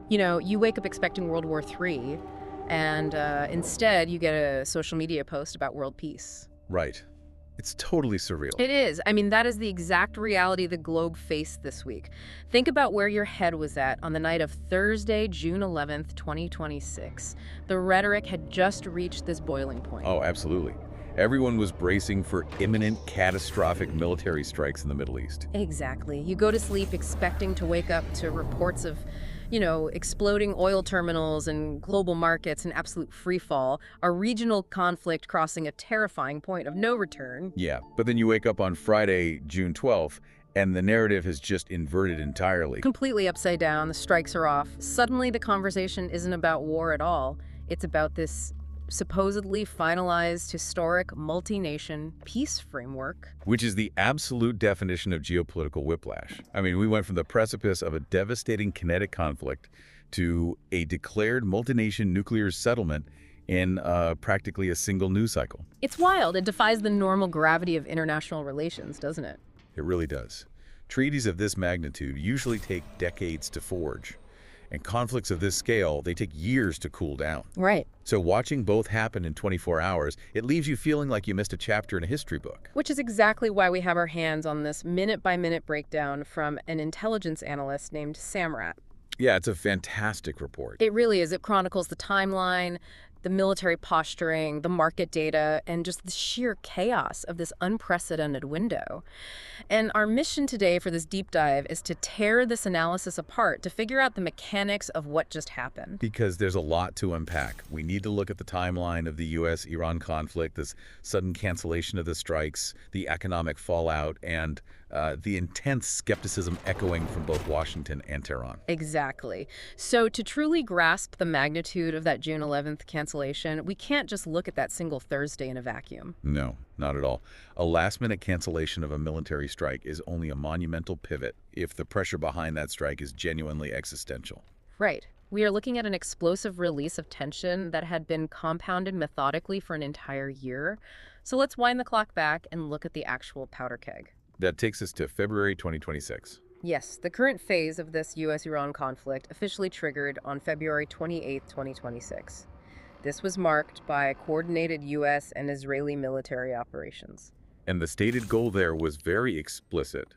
You know, you wake up expecting World War III, and instead you get a social media post about world peace. Right. It's totally surreal. It is. I mean, that is the exact reality the globe faced this week. Think about where your head was at on the night of Thursday, June 11th, 2026. The rhetoric had just reached this boiling point. Oh, absolutely. Everyone was bracing for imminent catastrophic military strikes in the Middle East. Exactly. You go to sleep expecting to wake up to reports of, exploding oil terminals and global markets in absolute free fall, a regional conflict crossing a terrifying point of no return. Yeah, but then you wake up on Friday, June 12th, and the narrative has just inverted entirely. Completely upside down, the strikes are off. Suddenly the conversation isn't about war at all. It's about this supposedly finalized historic multi-nation peace framework. Which is the absolute definition of geopolitical whiplash. I mean, we went from the precipice of a devastating kinetic conflict to a declared multi-nation nuclear settlement in practically a single news cycle. It's wild. It defies the normal gravity of international relations, doesn't it? It really does. Treaties of this magnitude usually take decades to forge. And conflicts of this scale, they take years to cool down. Right. So watching both happen in 24 hours, it leaves you feeling like you missed a chapter in a history book. Which is exactly why we have our hands on this minute-by-minute breakdown from an intelligence analyst named Samrat. Yeah, it's a fantastic report. It really is. It chronicles the timeline, the military posturing, the market data, and just the sheer chaos of this unprecedented window. And our mission today for this deep dive is to tear this analysis apart to figure out the mechanics of what just happened. Because there's a lot to unpack. We need to look at the timeline of the U.S.-Iran conflict, this sudden cancellation of the strikes, the economic fallout, and the intense skepticism echoing from both Washington and Tehran. Exactly. So to truly grasp the magnitude of that June 11th cancellation, we can't just look at that single Thursday in a vacuum. No, not at all. A last-minute cancellation of a military strike is only a monumental pivot if the pressure behind that strike is genuinely existential. Right. We are looking at an explosive release of tension that had been compounded methodically for an entire year. So let's wind the clock back and look at the actual powder keg. That takes us to February 2026. Yes, the current phase of this U.S.-Iran conflict officially triggered on February 28, 2026. This was marked by coordinated U.S. and Israeli military operations. And the stated goal there was very explicit: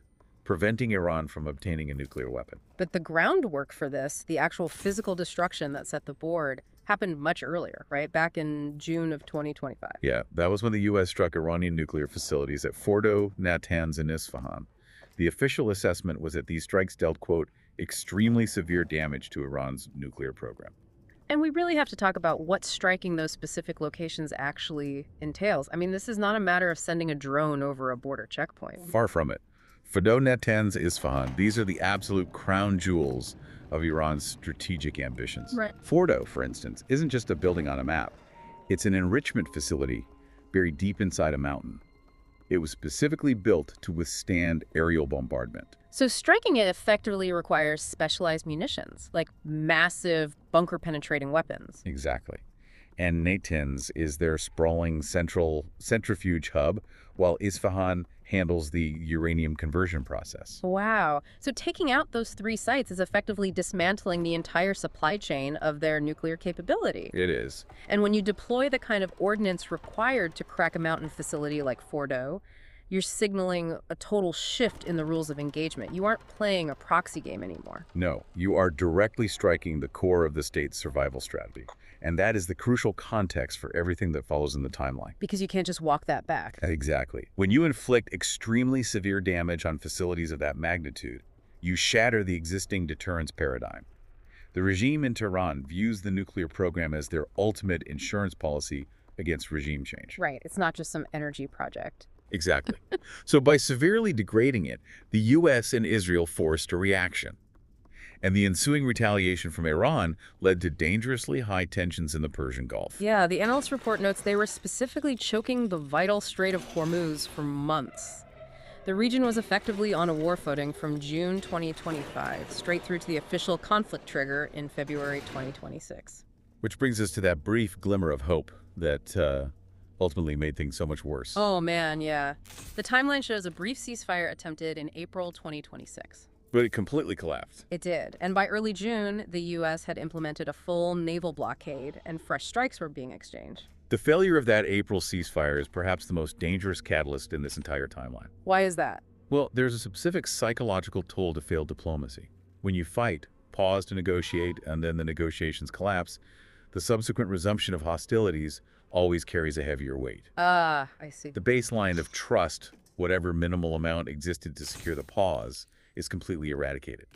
preventing Iran from obtaining a nuclear weapon. But the groundwork for this, the actual physical destruction that set the board, happened much earlier, right? Back in June of 2025. Yeah, that was when the U.S. struck Iranian nuclear facilities at Fordo, Natanz, and Isfahan. The official assessment was that these strikes dealt, quote, extremely severe damage to Iran's nuclear program. And we really have to talk about what striking those specific locations actually entails. I mean, this is not a matter of sending a drone over a border checkpoint. Far from it. Fordo, Natanz, Isfahan, these are the absolute crown jewels of Iran's strategic ambitions. Right. Fordo, for instance, isn't just a building on a map. It's an enrichment facility buried deep inside a mountain. It was specifically built to withstand aerial bombardment. So striking it effectively requires specialized munitions, like massive bunker-penetrating weapons. Exactly. And Natanz is their sprawling central centrifuge hub, while Isfahan handles the uranium conversion process. Wow. So taking out those three sites is effectively dismantling the entire supply chain of their nuclear capability. It is. And when you deploy the kind of ordnance required to crack a mountain facility like Fordo, you're signaling a total shift in the rules of engagement. You aren't playing a proxy game anymore. No, you are directly striking the core of the state's survival strategy. And that is the crucial context for everything that follows in the timeline. Because you can't just walk that back. Exactly. When you inflict extremely severe damage on facilities of that magnitude, you shatter the existing deterrence paradigm. The regime in Tehran views the nuclear program as their ultimate insurance policy against regime change. Right. It's not just some energy project. Exactly. So by severely degrading it, the U.S. and Israel forced a reaction. And the ensuing retaliation from Iran led to dangerously high tensions in the Persian Gulf. Yeah, the analyst report notes they were specifically choking the vital Strait of Hormuz for months. The region was effectively on a war footing from June 2025, straight through to the official conflict trigger in February 2026. Which brings us to that brief glimmer of hope that ultimately made things so much worse. Oh man, yeah. The timeline shows a brief ceasefire attempted in April 2026. But it completely collapsed. It did. And by early June, the U.S. had implemented a full naval blockade, and fresh strikes were being exchanged. The failure of that April ceasefire is perhaps the most dangerous catalyst in this entire timeline. Why is that? Well, there's a specific psychological toll to failed diplomacy. When you fight, pause to negotiate, and then the negotiations collapse, the subsequent resumption of hostilities always carries a heavier weight. Ah, I see. The baseline of trust, whatever minimal amount existed to secure the pause, is completely eradicated.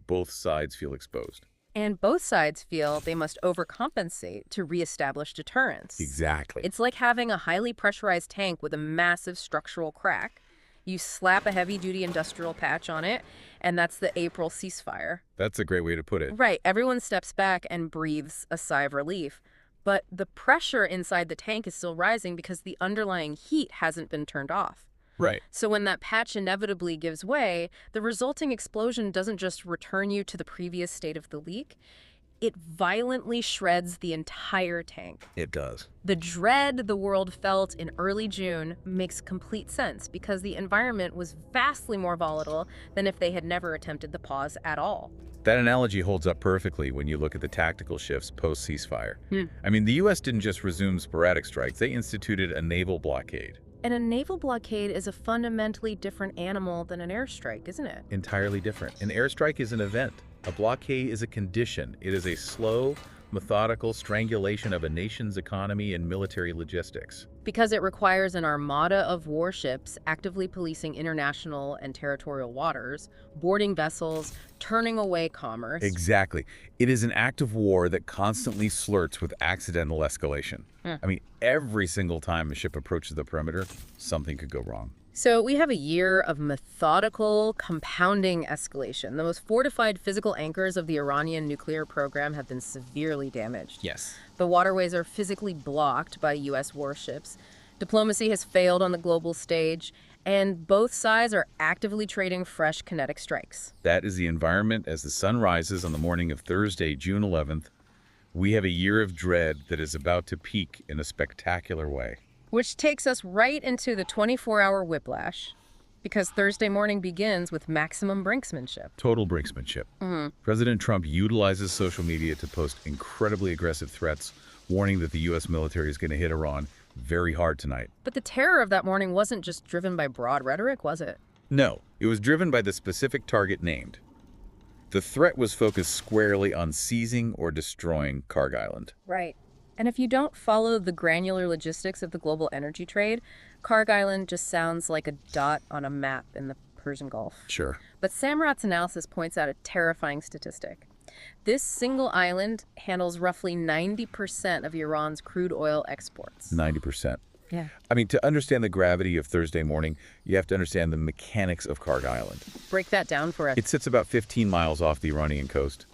Both sides feel exposed. And both sides feel they must overcompensate to reestablish deterrence. Exactly. It's like having a highly pressurized tank with a massive structural crack. You slap a heavy-duty industrial patch on it, and that's the April ceasefire. That's a great way to put it. Right. Everyone steps back and breathes a sigh of relief. But the pressure inside the tank is still rising because the underlying heat hasn't been turned off. Right. So when that patch inevitably gives way, the resulting explosion doesn't just return you to the previous state of the leak, it violently shreds the entire tank. It does. The dread the world felt in early June makes complete sense because the environment was vastly more volatile than if they had never attempted the pause at all. That analogy holds up perfectly when you look at the tactical shifts post-ceasefire. I mean, the U.S. didn't just resume sporadic strikes. They instituted a naval blockade. And a naval blockade is a fundamentally different animal than an airstrike, isn't it? Entirely different. An airstrike is an event. A blockade is a condition. It is a slow, methodical strangulation of a nation's economy and military logistics. Because it requires an armada of warships actively policing international and territorial waters, boarding vessels, turning away commerce. Exactly. It is an act of war that constantly flirts with accidental escalation. I mean, every single time a ship approaches the perimeter, something could go wrong. So we have a year of methodical, compounding escalation. The most fortified physical anchors of the Iranian nuclear program have been severely damaged. Yes. The waterways are physically blocked by U.S. warships. Diplomacy has failed on the global stage, and both sides are actively trading fresh kinetic strikes. That is the environment as the sun rises on the morning of Thursday, June 11th. We have a year of dread that is about to peak in a spectacular way. Which takes us right into the 24-hour whiplash, because Thursday morning begins with maximum brinksmanship. Total brinksmanship. President Trump utilizes social media to post incredibly aggressive threats, warning that the U.S. military is going to hit Iran very hard tonight. But the terror of that morning wasn't just driven by broad rhetoric, was it? No, it was driven by the specific target named. The threat was focused squarely on seizing or destroying Karg Island. Right. And if you don't follow the granular logistics of the global energy trade, Karg Island just sounds like a dot on a map in the Persian Gulf. Sure. But Samrat's analysis points out a terrifying statistic. This single island handles roughly 90% of Iran's crude oil exports. 90%. Yeah. I mean, to understand the gravity of Thursday morning, you have to understand the mechanics of Karg Island. Break that down for us. It sits about 15 miles off the Iranian coast,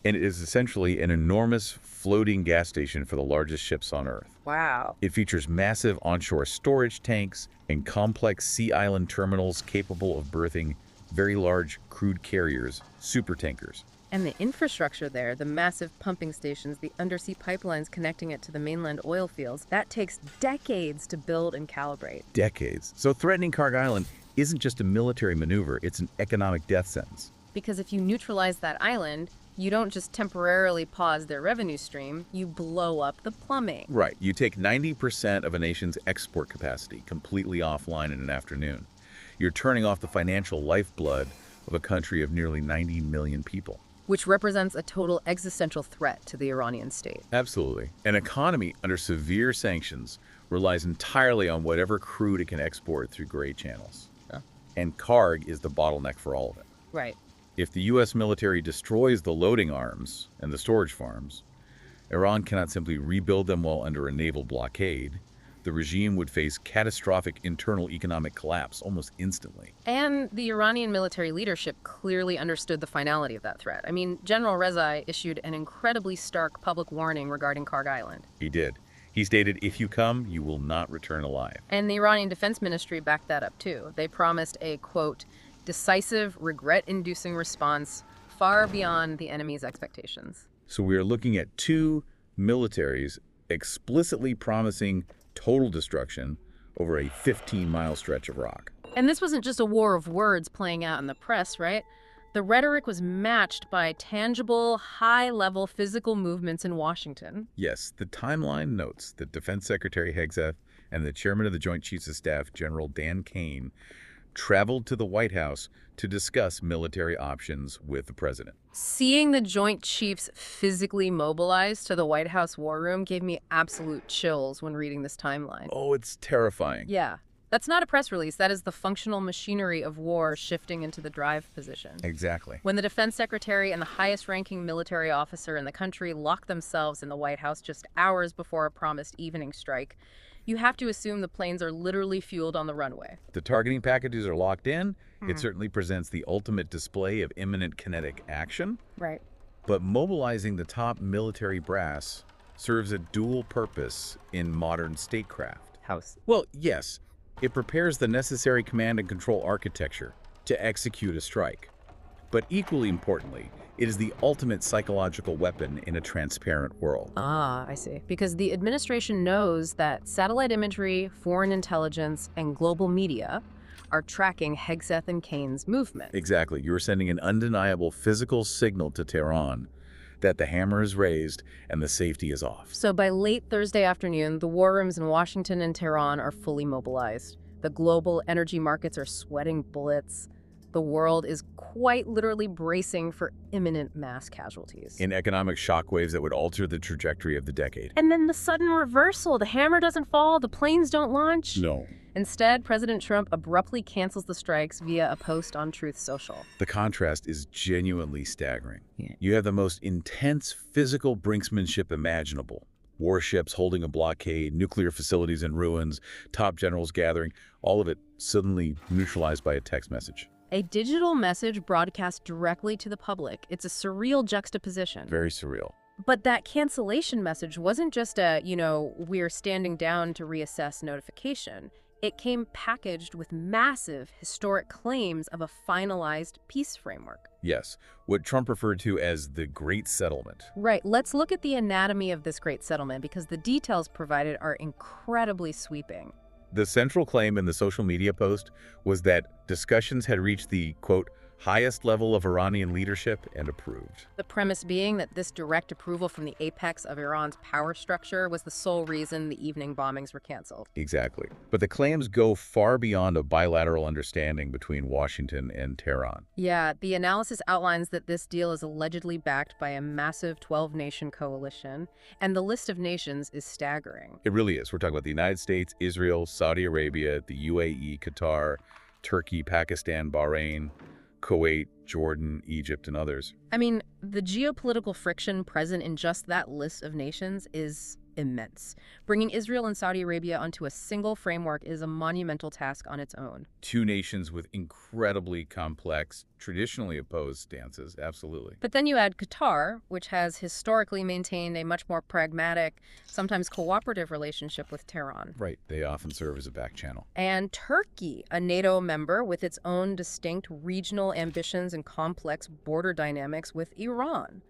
and it is essentially an enormous floating gas station for the largest ships on Earth. Wow. It features massive onshore storage tanks and complex sea island terminals capable of berthing very large crude carriers, supertankers. And the infrastructure there, the massive pumping stations, the undersea pipelines connecting it to the mainland oil fields, that takes decades to build and calibrate. Decades. So threatening Karg Island isn't just a military maneuver, it's an economic death sentence. Because if you neutralize that island, you don't just temporarily pause their revenue stream, you blow up the plumbing. Right. You take 90% of a nation's export capacity completely offline in an afternoon. You're turning off the financial lifeblood of a country of nearly 90 million people. Which represents a total existential threat to the Iranian state. Absolutely. An economy under severe sanctions relies entirely on whatever crude it can export through gray channels. And Karg is the bottleneck for all of it. Right. If the U.S. military destroys the loading arms and the storage farms, Iran cannot simply rebuild them while under a naval blockade. The regime would face catastrophic internal economic collapse almost instantly. And the Iranian military leadership clearly understood the finality of that threat. I mean, General Reza issued an incredibly stark public warning regarding Karg Island. He did. He stated, if you come, you will not return alive. And the Iranian Defense Ministry backed that up too. They promised a, quote, decisive, regret-inducing response far beyond the enemy's expectations. So we are looking at two militaries explicitly promising total destruction over a 15-mile stretch of rock. And this wasn't just a war of words playing out in the press, right? The rhetoric was matched by tangible, high-level physical movements in Washington. Yes, the timeline notes that Defense Secretary Hegseth and the chairman of the Joint Chiefs of Staff, General Dan Kane, traveled to the White House to discuss military options with the president. Seeing the Joint Chiefs physically mobilized to the White House war room gave me absolute chills when reading this timeline. Oh, it's terrifying. Yeah. That's not a press release. That is the functional machinery of war shifting into the drive position. Exactly. When the defense secretary and the highest-ranking military officer in the country lock themselves in the White House just hours before a promised evening strike, you have to assume the planes are literally fueled on the runway. The targeting packages are locked in. It certainly presents the ultimate display of imminent kinetic action. Right. But mobilizing the top military brass serves a dual purpose in modern statecraft. House. Well, yes, it prepares the necessary command and control architecture to execute a strike. But equally importantly, it is the ultimate psychological weapon in a transparent world. Ah, I see. Because the administration knows that satellite imagery, foreign intelligence, and global media are tracking Hegseth and Kane's movement. Exactly. You're sending an undeniable physical signal to Tehran that the hammer is raised and the safety is off. So by late Thursday afternoon, the war rooms in Washington and Tehran are fully mobilized. The global energy markets are sweating bullets. The world is quite literally bracing for imminent mass casualties. In economic shockwaves that would alter the trajectory of the decade. And then the sudden reversal. The hammer doesn't fall, the planes don't launch. No. Instead, President Trump abruptly cancels the strikes via a post on Truth Social. The contrast is genuinely staggering. Yeah. You have the most intense physical brinksmanship imaginable. Warships holding a blockade, nuclear facilities in ruins, top generals gathering, all of it suddenly neutralized by a text message. A digital message broadcast directly to the public. It's a surreal juxtaposition. Very surreal. But that cancellation message wasn't just a, we're standing down to reassess notification. It came packaged with massive historic claims of a finalized peace framework. Yes, what Trump referred to as the Great Settlement. Right. Let's look at the anatomy of this great settlement because the details provided are incredibly sweeping. The central claim in the social media post was that discussions had reached the, quote, highest level of Iranian leadership and approved. The premise being that this direct approval from the apex of Iran's power structure was the sole reason the evening bombings were canceled. Exactly. But the claims go far beyond a bilateral understanding between Washington and Tehran. Yeah, the analysis outlines that this deal is allegedly backed by a massive 12-nation coalition, and the list of nations is staggering. It really is. We're talking about the United States, Israel, Saudi Arabia, the UAE, Qatar, Turkey, Pakistan, Bahrain, Kuwait, Jordan, Egypt, and others. I mean, the geopolitical friction present in just that list of nations is immense. Bringing Israel and Saudi Arabia onto a single framework is a monumental task on its own. Two nations with incredibly complex, traditionally opposed stances, absolutely. But then you add Qatar, which has historically maintained a much more pragmatic, sometimes cooperative relationship with Tehran. Right, they often serve as a back channel. And Turkey, a NATO member with its own distinct regional ambitions and complex border dynamics with Iran.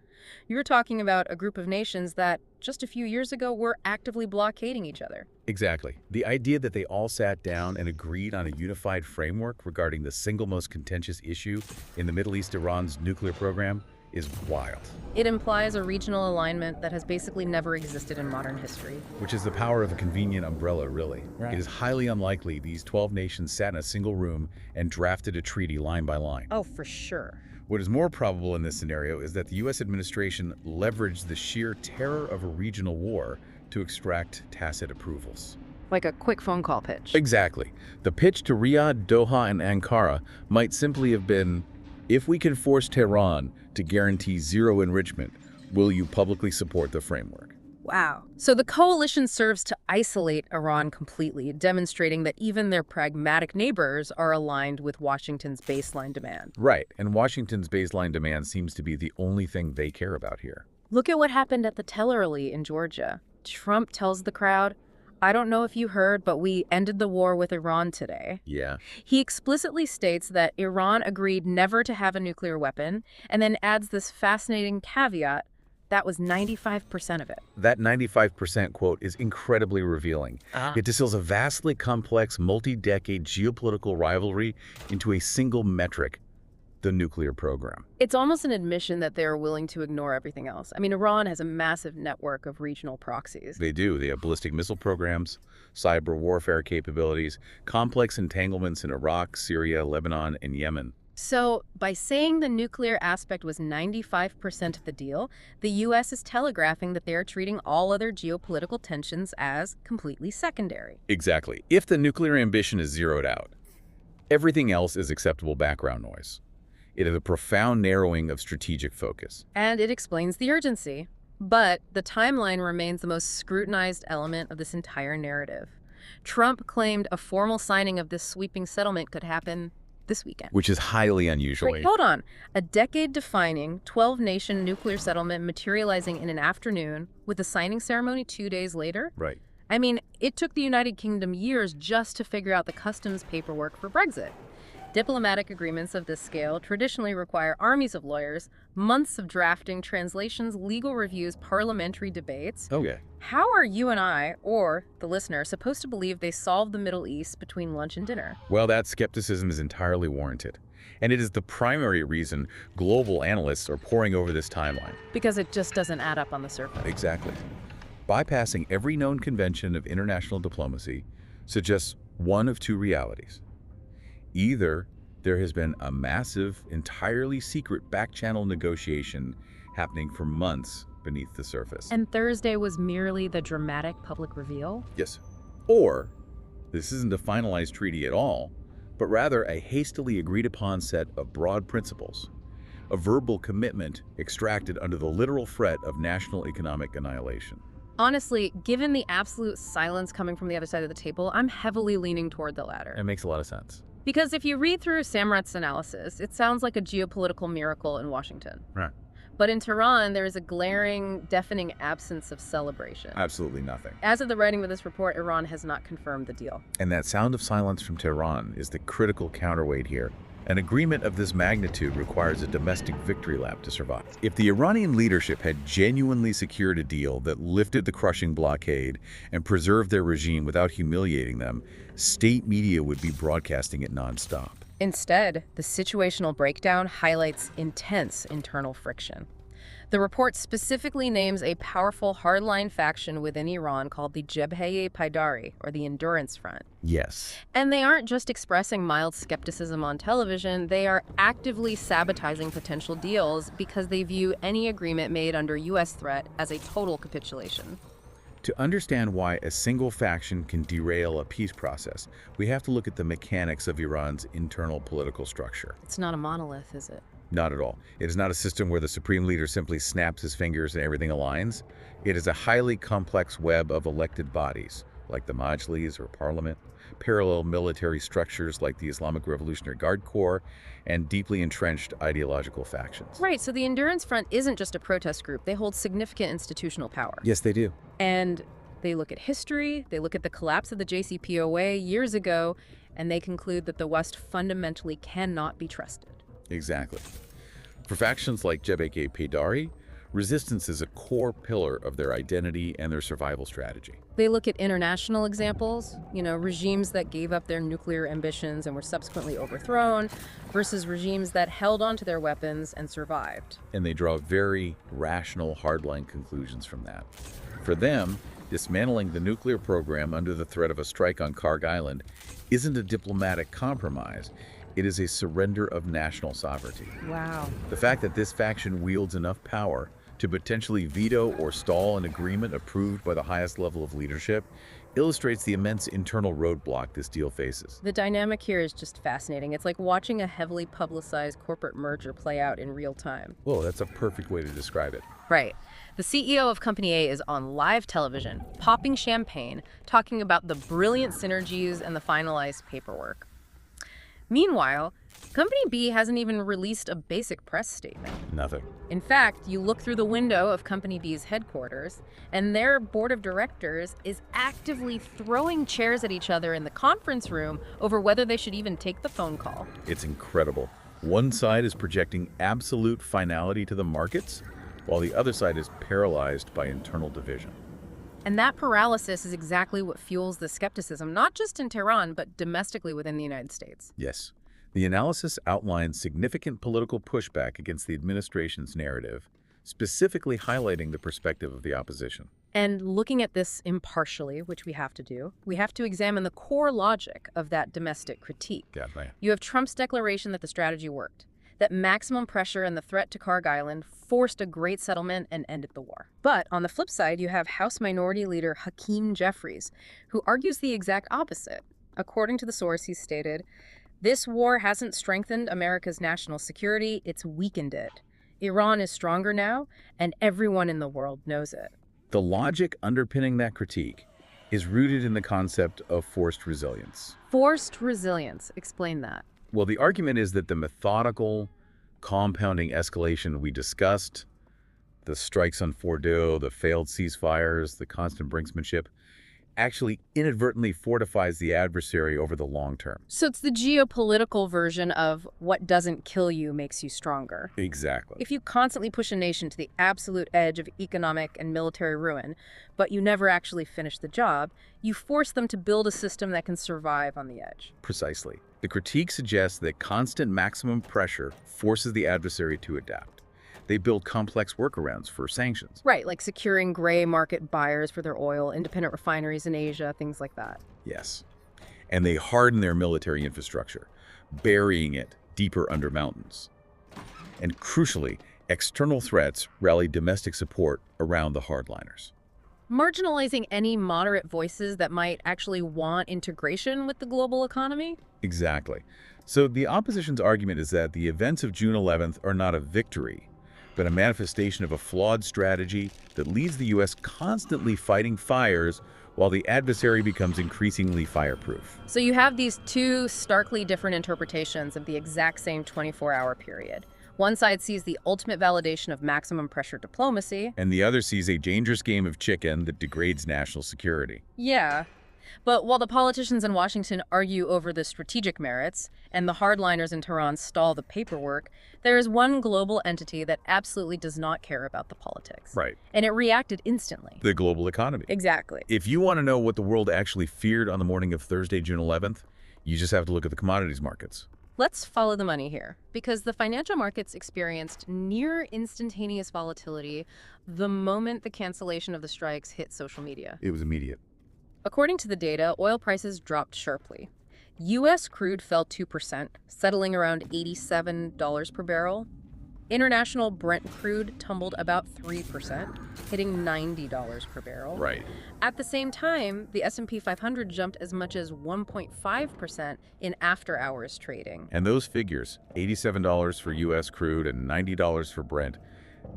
You're talking about a group of nations that, just a few years ago, were actively blockading each other. Exactly. The idea that they all sat down and agreed on a unified framework regarding the single most contentious issue in the Middle East, Iran's nuclear program, is wild. It implies a regional alignment that has basically never existed in modern history. Which is the power of a convenient umbrella, really. Right. It is highly unlikely these 12 nations sat in a single room and drafted a treaty line by line. Oh, for sure. What is more probable in this scenario is that the U.S. administration leveraged the sheer terror of a regional war to extract tacit approvals. Like a quick phone call pitch. Exactly. The pitch to Riyadh, Doha, and Ankara might simply have been, if we can force Tehran to guarantee zero enrichment, will you publicly support the framework? Wow. So the coalition serves to isolate Iran completely, demonstrating that even their pragmatic neighbors are aligned with Washington's baseline demand. Right, and Washington's baseline demand seems to be the only thing they care about here. Look at what happened at the Tel rally in Georgia. Trump tells the crowd, I don't know if you heard, but we ended the war with Iran today. Yeah. He explicitly states that Iran agreed never to have a nuclear weapon, and then adds this fascinating caveat, that was 95% of it. That 95% quote is incredibly revealing. It distills a vastly complex, multi-decade geopolitical rivalry into a single metric, the nuclear program. It's almost an admission that they're willing to ignore everything else. I mean, Iran has a massive network of regional proxies. They do. They have ballistic missile programs, cyber warfare capabilities, complex entanglements in Iraq, Syria, Lebanon, and Yemen. So, by saying the nuclear aspect was 95% of the deal, the U.S. is telegraphing that they are treating all other geopolitical tensions as completely secondary. Exactly. If the nuclear ambition is zeroed out, everything else is acceptable background noise. It is a profound narrowing of strategic focus. And it explains the urgency. But the timeline remains the most scrutinized element of this entire narrative. Trump claimed a formal signing of this sweeping settlement could happen this weekend. Which is highly unusual. Wait, hold on. A decade-defining 12-nation nuclear settlement materializing in an afternoon with a signing ceremony 2 days later? Right. I mean, it took the United Kingdom years just to figure out the customs paperwork for Brexit. Diplomatic agreements of this scale traditionally require armies of lawyers, months of drafting, translations, legal reviews, parliamentary debates. Okay. How are you and I, or the listener, supposed to believe they solved the Middle East between lunch and dinner? Well, that skepticism is entirely warranted. And it is the primary reason global analysts are poring over this timeline. Because it just doesn't add up on the surface. Exactly. Bypassing every known convention of international diplomacy suggests one of two realities. Either there has been a massive, entirely secret back-channel negotiation happening for months beneath the surface. And Thursday was merely the dramatic public reveal? Yes. Or this isn't a finalized treaty at all, but rather a hastily agreed-upon set of broad principles, a verbal commitment extracted under the literal threat of national economic annihilation. Honestly, given the absolute silence coming from the other side of the table, I'm heavily leaning toward the latter. It makes a lot of sense. Because if you read through Samrat's analysis, it sounds like a geopolitical miracle in Washington. Right. But in Tehran, there is a glaring, deafening absence of celebration. Absolutely nothing. As of the writing of this report, Iran has not confirmed the deal. And that sound of silence from Tehran is the critical counterweight here. An agreement of this magnitude requires a domestic victory lap to survive. If the Iranian leadership had genuinely secured a deal that lifted the crushing blockade and preserved their regime without humiliating them, state media would be broadcasting it nonstop. Instead, the situational breakdown highlights intense internal friction. The report specifically names a powerful hardline faction within Iran called the Jebheh Paidari, or the Endurance Front. Yes. And they aren't just expressing mild skepticism on television, they are actively sabotaging potential deals because they view any agreement made under U.S. threat as a total capitulation. To understand why a single faction can derail a peace process, we have to look at the mechanics of Iran's internal political structure. It's not a monolith, is it? Not at all. It is not a system where the supreme leader simply snaps his fingers and everything aligns. It is a highly complex web of elected bodies, like the Majlis or parliament, parallel military structures like the Islamic Revolutionary Guard Corps, and deeply entrenched ideological factions. Right, so the Endurance Front isn't just a protest group. They hold significant institutional power. Yes, they do. And they look at history, they look at the collapse of the JCPOA years ago, and they conclude that the West fundamentally cannot be trusted. Exactly. For factions like Jebheh Paidari, resistance is a core pillar of their identity and their survival strategy. They look at international examples, regimes that gave up their nuclear ambitions and were subsequently overthrown, versus regimes that held onto their weapons and survived. And they draw very rational, hardline conclusions from that. For them, dismantling the nuclear program under the threat of a strike on Karg Island isn't a diplomatic compromise. It is a surrender of national sovereignty. Wow. The fact that this faction wields enough power to potentially veto or stall an agreement approved by the highest level of leadership illustrates the immense internal roadblock this deal faces. The dynamic here is just fascinating. It's like watching a heavily publicized corporate merger play out in real time. Whoa, that's a perfect way to describe it. Right. The CEO of Company A is on live television, popping champagne, talking about the brilliant synergies and the finalized paperwork. Meanwhile, Company B hasn't even released a basic press statement. Nothing. In fact, you look through the window of Company B's headquarters, and their board of directors is actively throwing chairs at each other in the conference room over whether they should even take the phone call. It's incredible. One side is projecting absolute finality to the markets, while the other side is paralyzed by internal division. And that paralysis is exactly what fuels the skepticism, not just in Tehran, but domestically within the United States. Yes. The analysis outlines significant political pushback against the administration's narrative, specifically highlighting the perspective of the opposition. And looking at this impartially, which we have to do, we have to examine the core logic of that domestic critique. Yeah, right. You have Trump's declaration that the strategy worked, that maximum pressure and the threat to Kharg Island forced a great settlement and ended the war. But on the flip side, you have House Minority Leader Hakeem Jeffries, who argues the exact opposite. According to the source, he stated, "This war hasn't strengthened America's national security, it's weakened it. Iran is stronger now, and everyone in the world knows it." The logic underpinning that critique is rooted in the concept of forced resilience. Forced resilience. Explain that. Well, the argument is that the methodical, compounding escalation we discussed, the strikes on Fordo, the failed ceasefires, the constant brinksmanship, actually inadvertently fortifies the adversary over the long term. So it's the geopolitical version of what doesn't kill you makes you stronger. Exactly. If you constantly push a nation to the absolute edge of economic and military ruin, but you never actually finish the job, you force them to build a system that can survive on the edge. Precisely. The critique suggests that constant maximum pressure forces the adversary to adapt. They build complex workarounds for sanctions. Right, like securing gray market buyers for their oil, independent refineries in Asia, things like that. Yes. And they harden their military infrastructure, burying it deeper under mountains. And crucially, external threats rally domestic support around the hardliners. Marginalizing any moderate voices that might actually want integration with the global economy? Exactly. So the opposition's argument is that the events of June 11th are not a victory, but a manifestation of a flawed strategy that leaves the U.S. constantly fighting fires while the adversary becomes increasingly fireproof. So you have these two starkly different interpretations of the exact same 24-hour period. One side sees the ultimate validation of maximum pressure diplomacy. And the other sees a dangerous game of chicken that degrades national security. Yeah. But while the politicians in Washington argue over the strategic merits and the hardliners in Tehran stall the paperwork, there is one global entity that absolutely does not care about the politics. Right. And it reacted instantly. The global economy. Exactly. If you want to know what the world actually feared on the morning of Thursday, June 11th, you just have to look at the commodities markets. Let's follow the money here, because the financial markets experienced near instantaneous volatility the moment the cancellation of the strikes hit social media. It was immediate. According to the data, oil prices dropped sharply. U.S. crude fell 2%, settling around $87 per barrel. International Brent crude tumbled about 3%, hitting $90 per barrel. Right. At the same time, the S&P 500 jumped as much as 1.5% in after-hours trading. And those figures, $87 for U.S. crude and $90 for Brent,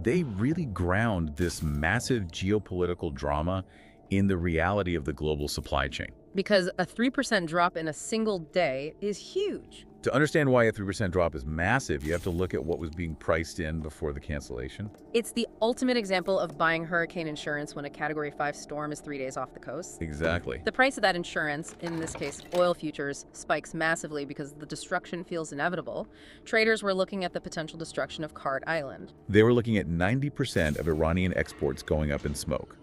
they really ground this massive geopolitical drama in the reality of the global supply chain. Because a 3% drop in a single day is huge. To understand why a 3% drop is massive, you have to look at what was being priced in before the cancellation. It's the ultimate example of buying hurricane insurance when a Category 5 storm is 3 days off the coast. Exactly. The price of that insurance, in this case oil futures, spikes massively because the destruction feels inevitable. Traders were looking at the potential destruction of Kharg Island. They were looking at 90% of Iranian exports going up in smoke.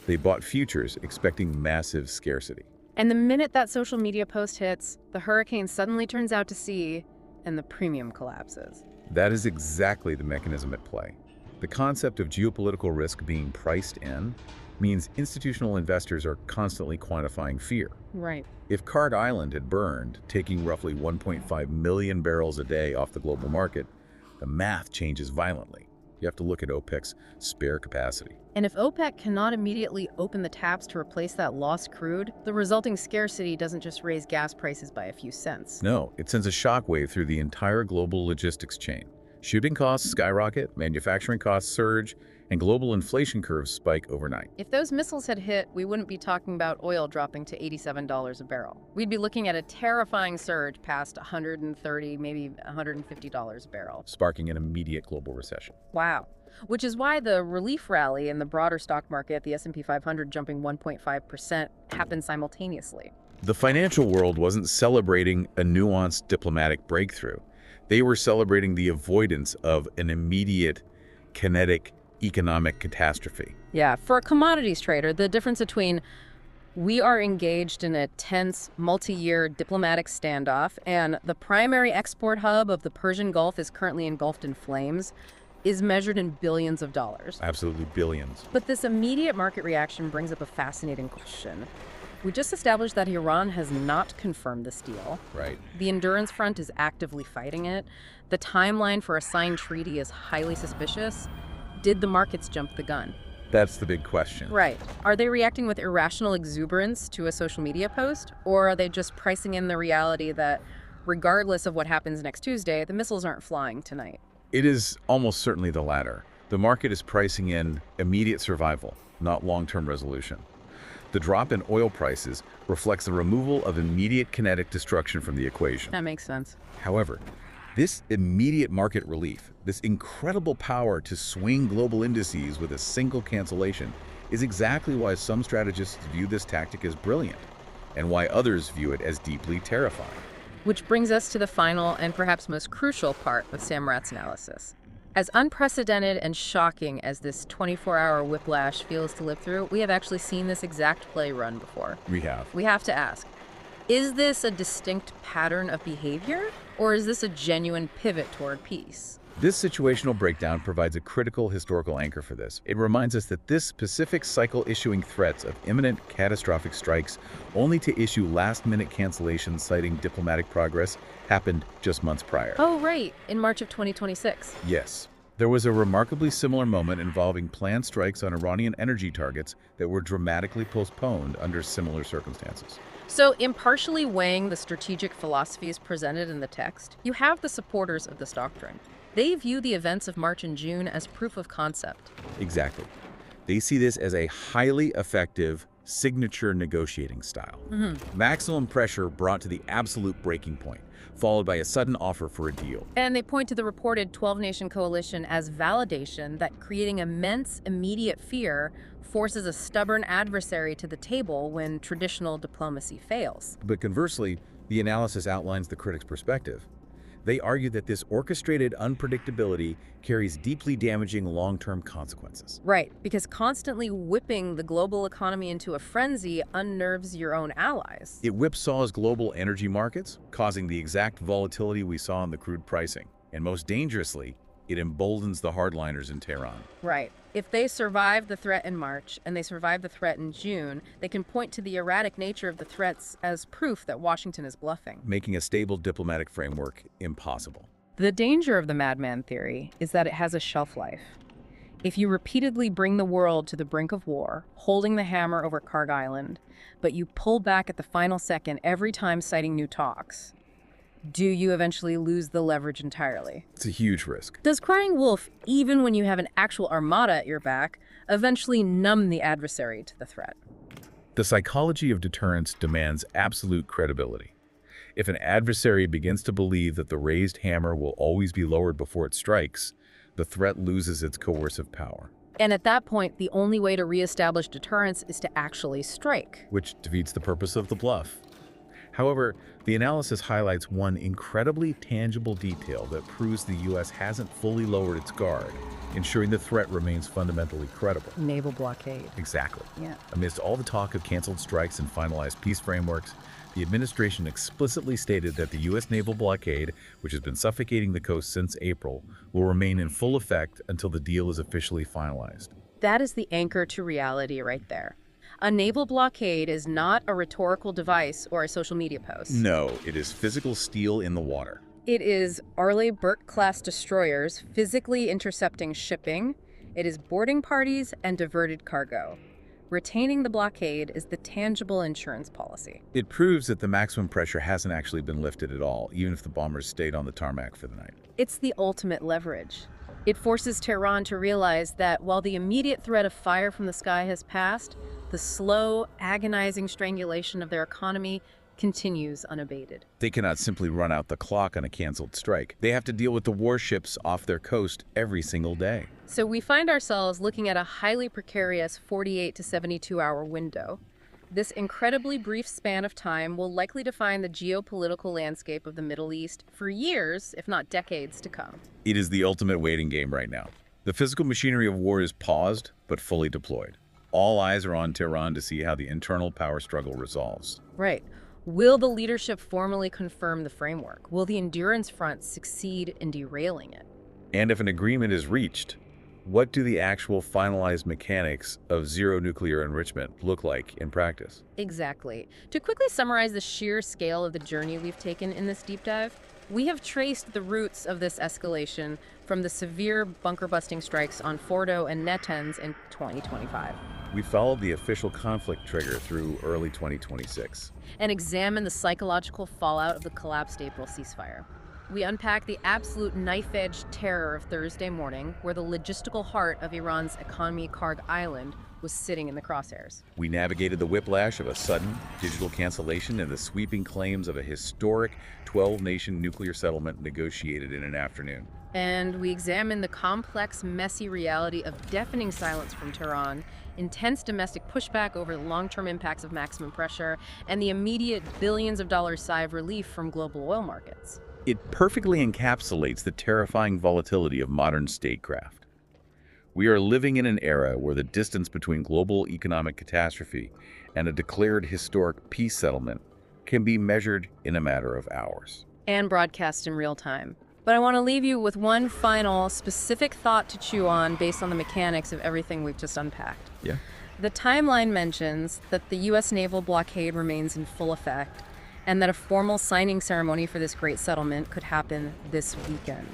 They bought futures expecting massive scarcity. And the minute that social media post hits, the hurricane suddenly turns out to sea and the premium collapses. That is exactly the mechanism at play. The concept of geopolitical risk being priced in means institutional investors are constantly quantifying fear. Right. If Kharg Island had burned, taking roughly 1.5 million barrels a day off the global market, the math changes violently. You have to look at OPEC's spare capacity. And if OPEC cannot immediately open the taps to replace that lost crude, the resulting scarcity doesn't just raise gas prices by a few cents. No, it sends a shockwave through the entire global logistics chain. Shipping costs skyrocket, manufacturing costs surge, and global inflation curves spike overnight. If those missiles had hit, we wouldn't be talking about oil dropping to $87 a barrel. We'd be looking at a terrifying surge past $130, maybe $150 a barrel. Sparking an immediate global recession. Wow. Which is why the relief rally in the broader stock market, the S&P 500 jumping 1.5%, happened simultaneously. The financial world wasn't celebrating a nuanced diplomatic breakthrough. They were celebrating the avoidance of an immediate, kinetic economic catastrophe. Yeah, for a commodities trader, the difference between We are engaged in a tense, multi-year diplomatic standoff, and the primary export hub of the Persian Gulf is currently engulfed in flames, is measured in billions of dollars. Absolutely billions. But this immediate market reaction brings up a fascinating question. We just established that Iran has not confirmed this deal. Right. The Endurance Front is actively fighting it. The timeline for a signed treaty is highly suspicious. Did the markets jump the gun? That's the big question. Right. Are they reacting with irrational exuberance to a social media post? Or are they just pricing in the reality that regardless of what happens next Tuesday, the missiles aren't flying tonight? It is almost certainly the latter. The market is pricing in immediate survival, not long-term resolution. The drop in oil prices reflects the removal of immediate kinetic destruction from the equation. That makes sense. However, this immediate market relief, this incredible power to swing global indices with a single cancellation, is exactly why some strategists view this tactic as brilliant, and why others view it as deeply terrifying. Which brings us to the final and perhaps most crucial part of Samrat's analysis. As unprecedented and shocking as this 24-hour whiplash feels to live through, we have actually seen this exact play run before. We have. We have to ask, is this a distinct pattern of behavior, or is this a genuine pivot toward peace? This situational breakdown provides a critical historical anchor for this. It reminds us that this specific cycle issuing threats of imminent catastrophic strikes only to issue last-minute cancellations citing diplomatic progress happened just months prior. Oh, right, in March of 2026. Yes. There was a remarkably similar moment involving planned strikes on Iranian energy targets that were dramatically postponed under similar circumstances. So, impartially weighing the strategic philosophies presented in the text, you have the supporters of this doctrine. They view the events of March and June as proof of concept. Exactly. They see this as a highly effective signature negotiating style. Maximum pressure brought to the absolute breaking point, followed by a sudden offer for a deal. And they point to the reported 12-nation coalition as validation that creating immense, immediate fear forces a stubborn adversary to the table when traditional diplomacy fails. But conversely, the analysis outlines the critic's perspective. They argue that this orchestrated unpredictability carries deeply damaging long-term consequences. Right, because constantly whipping the global economy into a frenzy unnerves your own allies. It whipsaws global energy markets, causing the exact volatility we saw in the crude pricing. And most dangerously, it emboldens the hardliners in Tehran. Right. If they survive the threat in March and they survive the threat in June, they can point to the erratic nature of the threats as proof that Washington is bluffing, Making a stable diplomatic framework impossible. The danger of the madman theory is that it has a shelf life. If you repeatedly bring the world to the brink of war, holding the hammer over Karg Island, but you pull back at the final second every time citing new talks, do you eventually lose the leverage entirely? It's a huge risk. Does crying wolf, even when you have an actual armada at your back, eventually numb the adversary to the threat? The psychology of deterrence demands absolute credibility. If an adversary begins to believe that the raised hammer will always be lowered before it strikes, the threat loses its coercive power. And at that point, the only way to reestablish deterrence is to actually strike. Which defeats the purpose of the bluff. However, the analysis highlights one incredibly tangible detail that proves the U.S. hasn't fully lowered its guard, ensuring the threat remains fundamentally credible. Naval blockade. Exactly. Yeah. Amidst all the talk of canceled strikes and finalized peace frameworks, the administration explicitly stated that the U.S. naval blockade, which has been suffocating the coast since April, will remain in full effect until the deal is officially finalized. That is the anchor to reality right there. A naval blockade is not a rhetorical device or a social media post. No, it is physical steel in the water. It is Arleigh Burke-class destroyers physically intercepting shipping. It is boarding parties and diverted cargo. Retaining the blockade is the tangible insurance policy. It proves that the maximum pressure hasn't actually been lifted at all, even if the bombers stayed on the tarmac for the night. It's the ultimate leverage. It forces Tehran to realize that while the immediate threat of fire from the sky has passed, the slow, agonizing strangulation of their economy continues unabated. They cannot simply run out the clock on a canceled strike. They have to deal with the warships off their coast every single day. So we find ourselves looking at a highly precarious 48 to 72-hour window. This incredibly brief span of time will likely define the geopolitical landscape of the Middle East for years, if not decades, to come. It is the ultimate waiting game right now. The physical machinery of war is paused, but fully deployed. All eyes are on Tehran to see how the internal power struggle resolves. Right. Will the leadership formally confirm the framework? Will the Endurance Front succeed in derailing it? And if an agreement is reached, what do the actual finalized mechanics of zero nuclear enrichment look like in practice? Exactly. To quickly summarize the sheer scale of the journey we've taken in this deep dive, we have traced the roots of this escalation from the severe bunker-busting strikes on Fordo and Natanz in 2025 We followed the official conflict trigger through early 2026. and examined the psychological fallout of the collapsed April ceasefire. We unpacked the absolute knife-edge terror of Thursday morning, where the logistical heart of Iran's economy, Karg Island, was sitting in the crosshairs. We navigated the whiplash of a sudden digital cancellation and the sweeping claims of a historic 12-nation nuclear settlement negotiated in an afternoon. And we examined the complex, messy reality of deafening silence from Tehran, intense domestic pushback over the long-term impacts of maximum pressure, and the immediate billions of dollars sigh of relief from global oil markets. It perfectly encapsulates the terrifying volatility of modern statecraft. We are living in an era where the distance between global economic catastrophe and a declared historic peace settlement can be measured in a matter of hours. And broadcast in real time. But I want to leave you with one final specific thought to chew on based on the mechanics of everything we've just unpacked. Yeah. The timeline mentions that the U.S. naval blockade remains in full effect and that a formal signing ceremony for this great settlement could happen this weekend.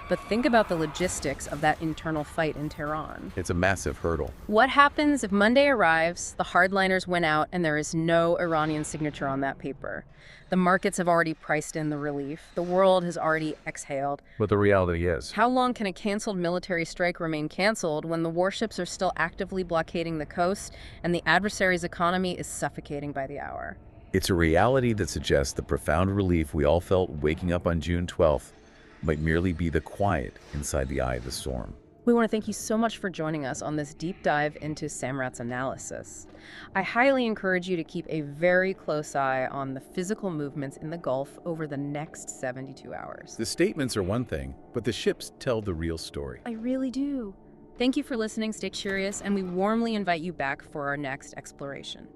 But think about the logistics of that internal fight in Tehran. It's a massive hurdle. What happens if Monday arrives, the hardliners win out, and there is no Iranian signature on that paper? The markets have already priced in the relief. The world has already exhaled. But the reality is, How long can a canceled military strike remain canceled when the warships are still actively blockading the coast and the adversary's economy is suffocating by the hour? it's a reality that suggests the profound relief we all felt waking up on June 12th might merely be the quiet inside the eye of the storm. We want to thank you so much for joining us on this deep dive into Samrat's analysis. I highly encourage you to keep a very close eye on the physical movements in the Gulf over the next 72 hours. The statements are one thing, but the ships tell the real story. I really do. Thank you for listening, stay curious, and we warmly invite you back for our next exploration.